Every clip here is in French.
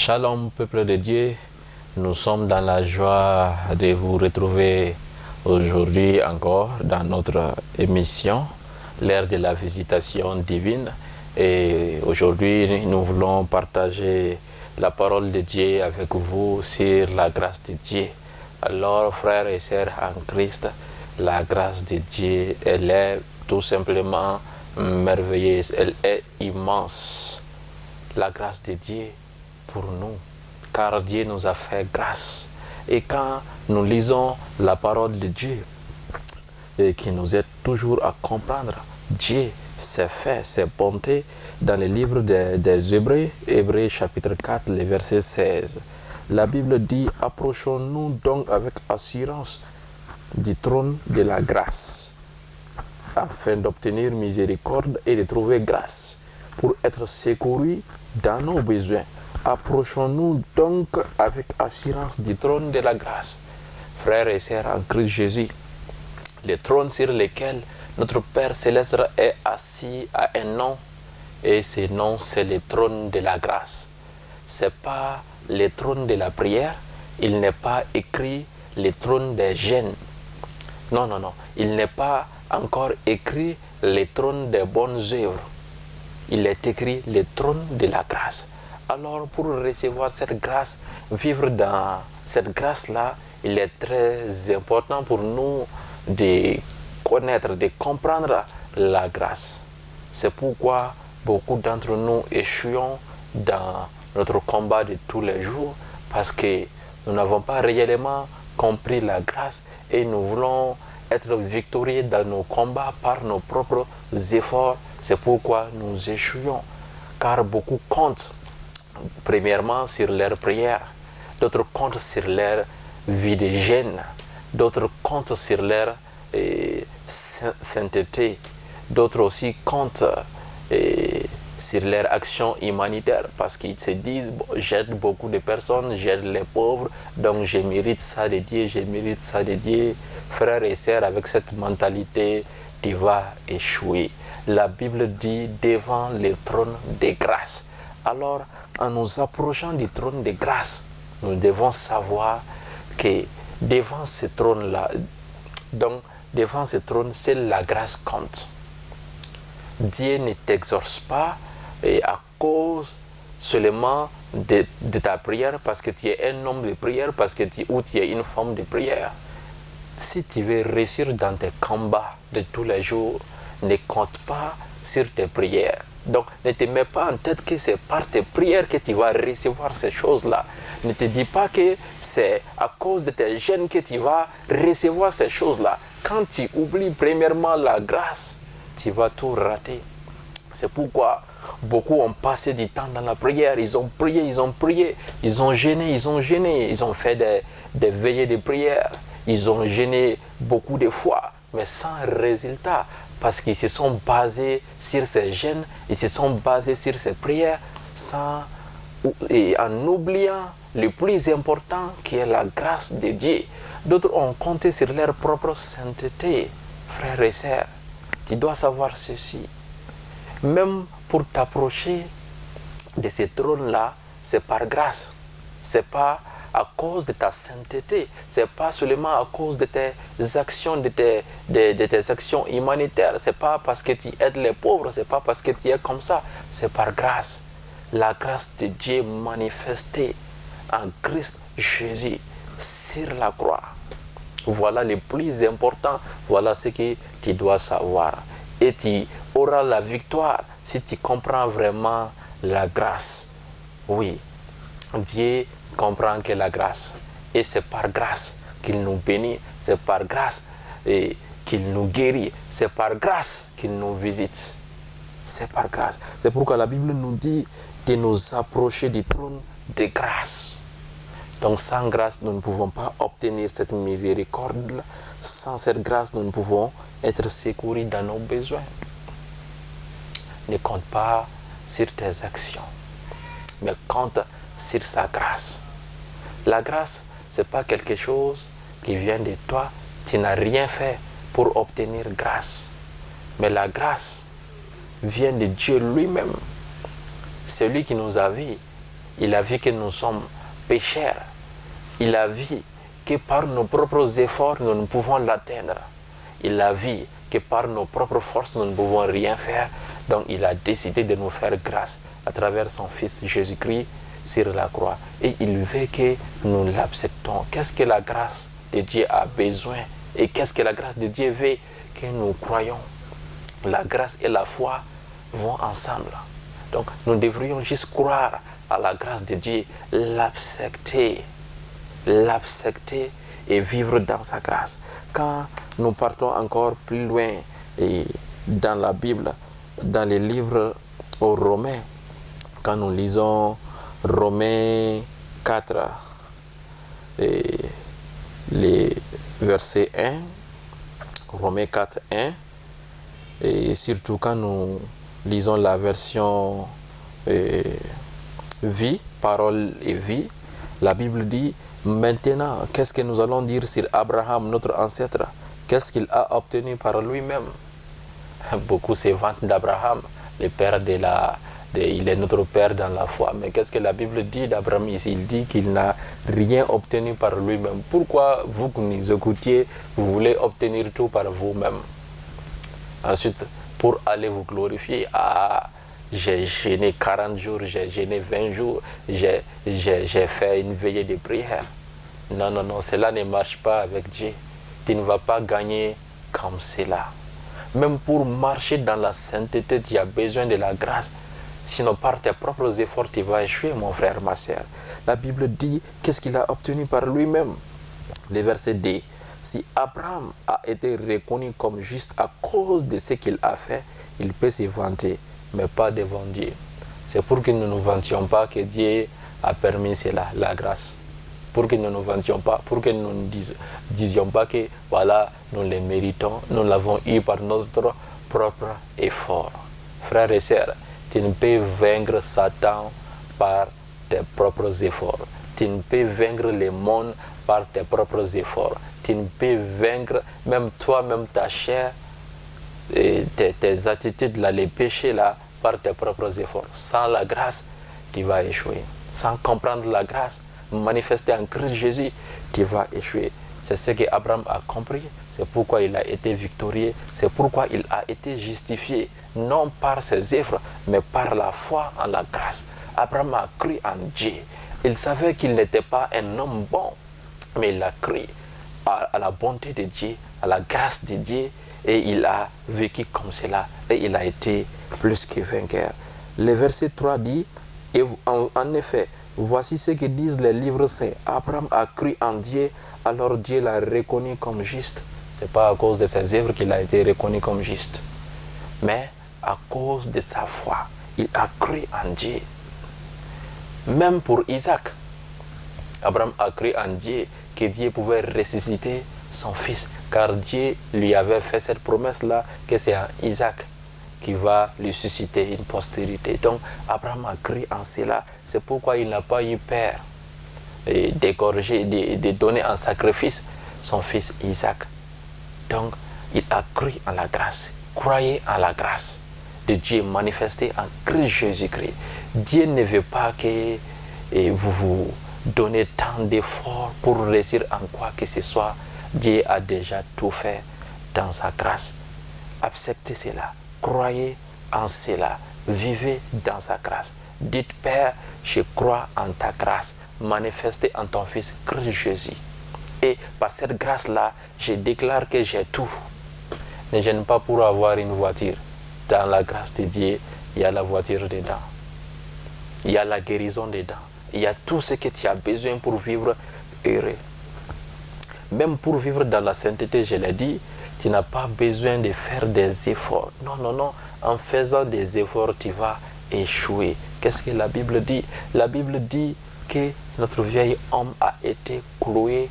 Shalom, peuple de Dieu. Nous sommes dans la joie de vous retrouver aujourd'hui encore dans notre émission, l'ère de la visitation divine. Et aujourd'hui, nous voulons partager la parole de Dieu avec vous sur la grâce de Dieu. Alors, frères et sœurs en Christ, la grâce de Dieu, elle est tout simplement merveilleuse, elle est immense. La grâce de Dieu pour nous, car Dieu nous a fait grâce. Et quand nous lisons la parole de Dieu, et qui nous aide toujours à comprendre Dieu, ses faits, ses bontés, dans le livre des Hébreux, Hébreux chapitre 4, le verset 16, la Bible dit: approchons-nous donc avec assurance du trône de la grâce, afin d'obtenir miséricorde et de trouver grâce pour être secourus dans nos besoins. Approchons-nous donc avec assurance du trône de la grâce. Frères et sœurs en Christ Jésus, le trône sur lequel notre Père Céleste est assis a un nom, et ce nom, c'est le trône de la grâce. Ce n'est pas le trône de la prière, il n'est pas écrit le trône des gènes. Non, non, non, il n'est pas encore écrit le trône des bonnes œuvres. Il est écrit le trône de la grâce. Alors, pour recevoir cette grâce, vivre dans cette grâce-là, il est très important pour nous de connaître, de comprendre la grâce. C'est pourquoi beaucoup d'entre nous échouons dans notre combat de tous les jours, parce que nous n'avons pas réellement compris la grâce et nous voulons être victorieux dans nos combats par nos propres efforts. C'est pourquoi nous échouons, car beaucoup comptent premièrement sur leur prière, d'autres comptent sur leur vie de jeûne, d'autres comptent sur leur sainteté, d'autres aussi comptent sur leur action humanitaire, parce qu'ils se disent: bon, j'aide beaucoup de personnes, j'aide les pauvres, donc je mérite ça de Dieu, je mérite ça de Dieu. Frères et sœurs, avec cette mentalité, tu vas échouer. La Bible dit: devant le trône de grâce. Alors, en nous approchant du trône de grâce, nous devons savoir que devant ce trône-là, donc devant ce trône, c'est la grâce compte. Dieu ne t'exauce pas à cause seulement de ta prière, parce que tu es un homme de prière, parce que tu es une femme de prière. Si tu veux réussir dans tes combats de tous les jours, ne compte pas sur tes prières. Donc, ne te mets pas en tête que c'est par tes prières que tu vas recevoir ces choses-là. Ne te dis pas que c'est à cause de tes jeûnes que tu vas recevoir ces choses-là. Quand tu oublies premièrement la grâce, tu vas tout rater. C'est pourquoi beaucoup ont passé du temps dans la prière. Ils ont prié, ils ont prié, ils ont jeûné, ils ont fait des veillées de prière. Ils ont jeûné beaucoup de fois, mais sans résultat. Parce qu'ils se sont basés sur ces jeûnes, ils se sont basés sur ces prières, et en oubliant le plus important qui est la grâce de Dieu. D'autres ont compté sur leur propre sainteté. Frères et sœurs, tu dois savoir ceci. Même pour t'approcher de ce trône-là, c'est par grâce. C'est pas à cause de ta sainteté, c'est pas seulement à cause de tes actions, de tes actions humanitaires, c'est pas parce que tu aides les pauvres, c'est pas parce que tu es comme ça, c'est par grâce. La grâce de Dieu manifestée en Christ Jésus sur la croix. Voilà le plus important, voilà ce que tu dois savoir. Et tu auras la victoire si tu comprends vraiment la grâce. Oui, Dieu comprend que la grâce, et c'est par grâce qu'il nous bénit, c'est par grâce qu'il nous guérit, c'est par grâce qu'il nous visite, c'est par grâce. C'est pourquoi la Bible nous dit de nous approcher du trône de grâce. Donc sans grâce, nous ne pouvons pas obtenir cette miséricorde. Sans cette grâce, nous ne pouvons être secourus dans nos besoins. Ne compte pas sur tes actions, mais compte sur sa grâce. La grâce, ce n'est pas quelque chose qui vient de toi. Tu n'as rien fait pour obtenir grâce. Mais la grâce vient de Dieu lui-même. C'est lui qui nous a vus. Il a vu que nous sommes pécheurs. Il a vu que par nos propres efforts, nous ne pouvons l'atteindre. Il a vu que par nos propres forces, nous ne pouvons rien faire. Donc il a décidé de nous faire grâce à travers son Fils Jésus-Christ sur la croix. Et il veut que nous l'acceptons. Qu'est-ce que la grâce de Dieu a besoin? Et qu'est-ce que la grâce de Dieu veut? Que nous croyons. La grâce et la foi vont ensemble. Donc nous devrions juste croire à la grâce de Dieu, l'accepter et vivre dans sa grâce. Quand nous partons encore plus loin et dans la Bible, dans les livres aux Romains, quand nous lisons Romains 4, et les versets 1, Romains 4, 1, et surtout quand nous lisons la version vie, parole et vie, la Bible dit: maintenant, qu'est-ce que nous allons dire sur Abraham, notre ancêtre? Qu'est-ce qu'il a obtenu par lui-même? Beaucoup se vantent d'Abraham, le père il est notre père dans la foi. Mais qu'est-ce que la Bible dit d'Abraham ici? Il dit qu'il n'a rien obtenu par lui-même. Pourquoi vous qui nous écoutiez, vous voulez obtenir tout par vous-même? Ensuite, pour aller vous glorifier, j'ai jeûné 40 jours, j'ai jeûné 20 jours, j'ai fait une veillée de prière. Non, non, non, cela ne marche pas avec Dieu. Tu ne vas pas gagner comme cela. Même pour marcher dans la sainteté, tu as besoin de la grâce. Sinon, par tes propres efforts, tu vas échouer, mon frère, ma soeur. La Bible dit qu'est-ce qu'il a obtenu par lui-même. Le verset 2. Si Abraham a été reconnu comme juste à cause de ce qu'il a fait, il peut se vanter, mais pas devant Dieu. C'est pour que nous ne nous vantions pas que Dieu a permis cela, la grâce. Pour que nous ne nous vantions pas, pour que nous ne disions pas que voilà, nous les méritons, nous l'avons eu par notre propre effort. Frères et sœurs, tu ne peux vaincre Satan par tes propres efforts. Tu ne peux vaincre le monde par tes propres efforts. Tu ne peux vaincre même toi-même ta chair, et tes attitudes, là, les péchés là, par tes propres efforts. Sans la grâce, tu vas échouer. Sans comprendre la grâce, manifestée en Christ Jésus, tu vas échouer. C'est ce qu'Abraham a compris. C'est pourquoi il a été victorieux. C'est pourquoi il a été justifié, non par ses œuvres, mais par la foi en la grâce. Abraham a cru en Dieu. Il savait qu'il n'était pas un homme bon, mais il a cru à la bonté de Dieu, à la grâce de Dieu, et il a vécu comme cela, et il a été plus que vainqueur. Le verset 3 dit, et en effet, voici ce que disent les livres saints. Abraham a cru en Dieu, alors Dieu l'a reconnu comme juste. Ce n'est pas à cause de ses œuvres qu'il a été reconnu comme juste, mais à cause de sa foi. Il a cru en Dieu. Même pour Isaac, Abraham a cru en Dieu que Dieu pouvait ressusciter son fils, car Dieu lui avait fait cette promesse-là, que c'est en Isaac qui va lui susciter une postérité. Donc Abraham a cru en cela. C'est pourquoi il n'a pas eu peur d'égorger, de donner en sacrifice son fils Isaac. Donc il a cru en la grâce. Croyez en la grâce de Dieu manifestée en Christ Jésus-Christ. Dieu ne veut pas que vous vous donnez tant d'efforts pour réussir en quoi que ce soit. Dieu a déjà tout fait dans sa grâce. Acceptez cela. Croyez en cela. Vivez dans sa grâce. Dites, Père, je crois en ta grâce manifestée en ton Fils Christ Jésus. Et par cette grâce-là, je déclare que j'ai tout. Ne gêne pas pour avoir une voiture. Dans la grâce de Dieu, il y a la voiture dedans. Il y a la guérison dedans. Il y a tout ce que tu as besoin pour vivre heureux. Même pour vivre dans la sainteté, je l'ai dit, tu n'as pas besoin de faire des efforts. Non, non, non. En faisant des efforts, tu vas échouer. Qu'est-ce que la Bible dit? La Bible dit que notre vieil homme a été cloué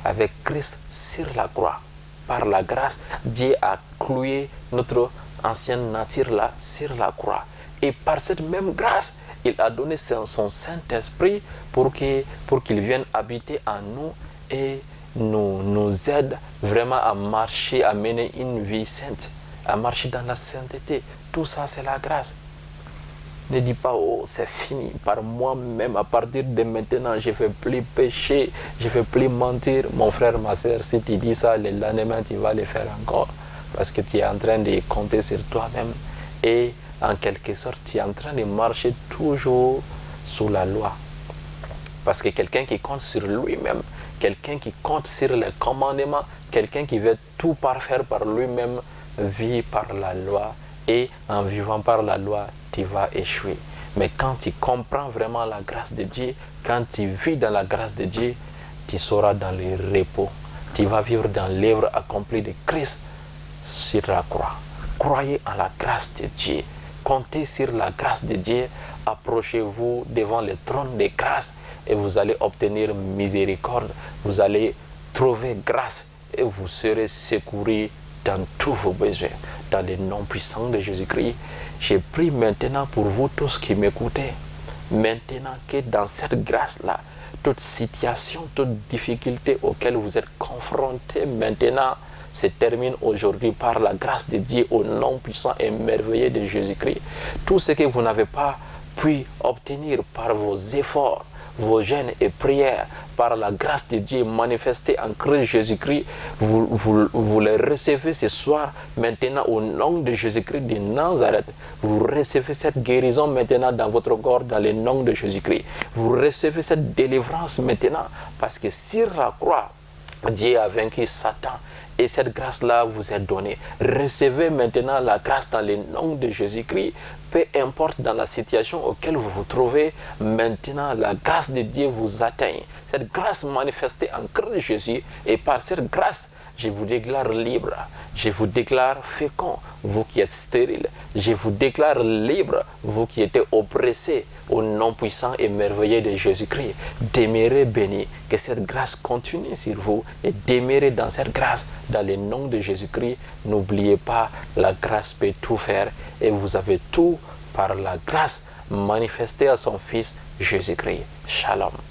avec Christ sur la croix. Par la grâce, Dieu a cloué notre ancienne nature là sur la croix. Et par cette même grâce, il a donné son Saint-Esprit pour qu'il vienne habiter en nous et nous aide vraiment à marcher, à mener une vie sainte, à marcher dans la sainteté. Tout ça, c'est la grâce. Ne dis pas, oh, c'est fini. Par moi-même, à partir de maintenant, je ne vais plus pécher, je ne vais plus mentir. Mon frère, ma soeur, si tu dis ça, le lendemain, tu vas le faire encore. Parce que tu es en train de compter sur toi-même. Et en quelque sorte, tu es en train de marcher toujours sous la loi. Parce que quelqu'un qui compte sur lui-même, quelqu'un qui compte sur les commandements, quelqu'un qui veut tout parfaire par lui-même, vit par la loi. Et en vivant par la loi, tu vas échouer. Mais quand tu comprends vraiment la grâce de Dieu, quand tu vis dans la grâce de Dieu, tu seras dans le repos. Tu vas vivre dans l'œuvre accomplie de Christ sur la croix. Croyez en la grâce de Dieu. Comptez sur la grâce de Dieu. Approchez-vous devant le trône de grâce et vous allez obtenir miséricorde. Vous allez trouver grâce et vous serez secourus dans tous vos besoins. Dans le nom puissant de Jésus-Christ, j'ai prie maintenant pour vous tous qui m'écoutez. Maintenant que dans cette grâce-là, toute situation, toute difficulté auquel vous êtes confrontés maintenant se termine aujourd'hui par la grâce de Dieu au nom puissant et merveilleux de Jésus-Christ. Tout ce que vous n'avez pas pu obtenir par vos efforts, vos jeûnes et prières, par la grâce de Dieu manifestée en Christ Jésus-Christ, vous les recevez ce soir maintenant au nom de Jésus-Christ de Nazareth. Vous recevez cette guérison maintenant dans votre corps dans le nom de Jésus-Christ. Vous recevez cette délivrance maintenant parce que sur la croix, Dieu a vaincu Satan. Et cette grâce-là vous est donnée. Recevez maintenant la grâce dans le nom de Jésus-Christ. Peu importe dans la situation auquel vous vous trouvez, maintenant la grâce de Dieu vous atteint. Cette grâce manifestée en Christ Jésus. Et par cette grâce, je vous déclare libre. Je vous déclare fécond, vous qui êtes stérile. Je vous déclare libre, vous qui êtes oppressés. Au nom puissant et merveilleux de Jésus-Christ, demeurez bénis. Que cette grâce continue sur vous et demeurez dans cette grâce. Dans le nom de Jésus-Christ, n'oubliez pas, la grâce peut tout faire. Et vous avez tout par la grâce manifestée à son Fils Jésus-Christ. Shalom.